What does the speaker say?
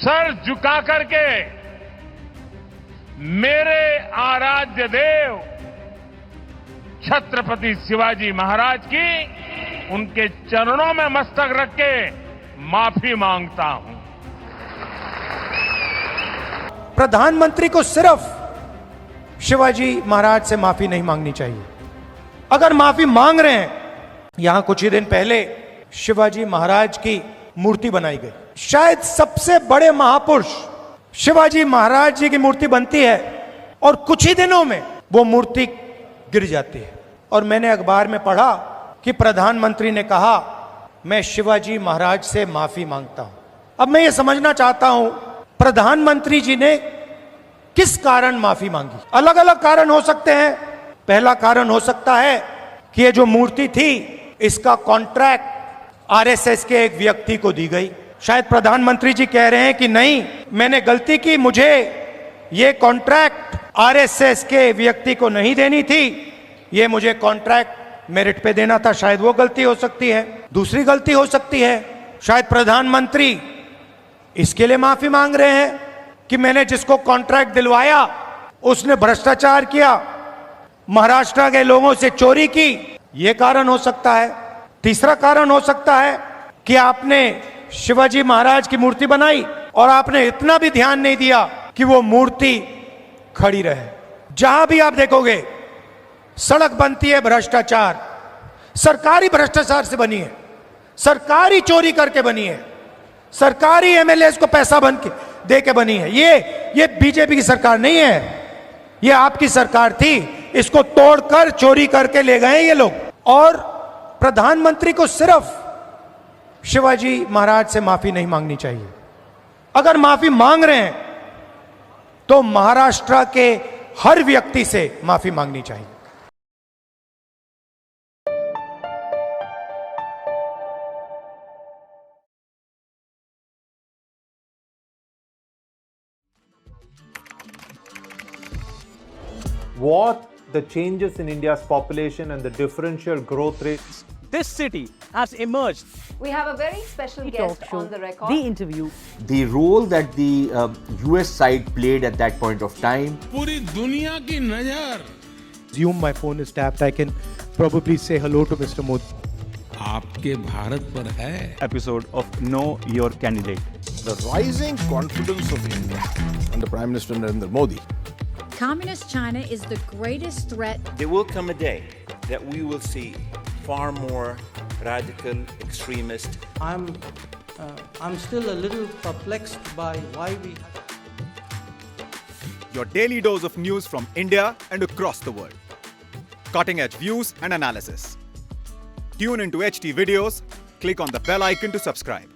Sir झुका करके मेरे आराध्य देव छत्रपति शिवाजी महाराज की उनके चरणों में मस्तक रख के माफी मांगता हूं। प्रधानमंत्री को सिर्फ शिवाजी महाराज से माफी नहीं मांगनी चाहिए। अगर माफी मांग रहे हैं, यहां कुछ ही दिन पहले शिवाजी महाराज की मूर्ति बनाई गई। शायद सबसे बड़े महापुरुष शिवाजी महाराज जी की मूर्ति बनती है और कुछ ही दिनों में वो मूर्ति गिर जाती है। और मैंने अखबार में पढ़ा कि प्रधानमंत्री ने कहा मैं शिवाजी महाराज से माफी मांगता हूं। अब मैं ये समझना चाहता हूं प्रधानमंत्री जी ने किस कारण माफी मांगी। अलग अलग कारण हो सकते हैं। पहला कारण हो सकता है कि ये जो मूर्ति थी इसका कॉन्ट्रैक्ट आरएसएस के एक व्यक्ति को दी गई। शायद प्रधानमंत्री जी कह रहे हैं कि नहीं, मैंने गलती की, मुझे ये कॉन्ट्रैक्ट आरएसएस के व्यक्ति को नहीं देनी थी, ये मुझे कॉन्ट्रैक्ट मेरिट पे देना था। शायद वो गलती हो सकती है। दूसरी गलती हो सकती है, शायद प्रधानमंत्री इसके लिए माफी मांग रहे हैं कि मैंने जिसको कॉन्ट्रैक्ट दिलवाया उसने भ्रष्टाचार किया, महाराष्ट्र के लोगों से चोरी की, यह कारण हो सकता है। तीसरा कारण हो सकता है कि आपने शिवाजी महाराज की मूर्ति बनाई और आपने इतना भी ध्यान नहीं दिया कि वो मूर्ति खड़ी रहे। जहां भी आप देखोगे सड़क बनती है भ्रष्टाचार, सरकारी भ्रष्टाचार से बनी है, सरकारी चोरी करके बनी है, सरकारी एमएलए को पैसा बन के दे के बनी है। ये बीजेपी की सरकार नहीं है, ये आपकी सरकार थी। इसको तोड़कर चोरी करके ले गए ये लोग। और प्रधानमंत्री को सिर्फ शिवाजी महाराज से माफी नहीं मांगनी चाहिए। अगर माफी मांग रहे हैं तो महाराष्ट्र के हर व्यक्ति से माफी मांगनी चाहिए। What the changes in India's population and the differential growth rates. This city has emerged. We have a very special guest on the record. The interview. The role that the US side played at that point of time. पूरी दुनिया की नजर Assume my phone is tapped. I can probably say hello to Mr. Modi. आपके भारत पर है। Episode of Know Your Candidate. The rising confidence of India under Prime Minister Narendra Modi. Communist China is the greatest threat. There will come a day that we will see far more radical extremist. I'm still a little perplexed by why we. Your daily dose of news from India and across the world. Cutting edge views and analysis. Tune into HT videos. Click on the bell icon to subscribe.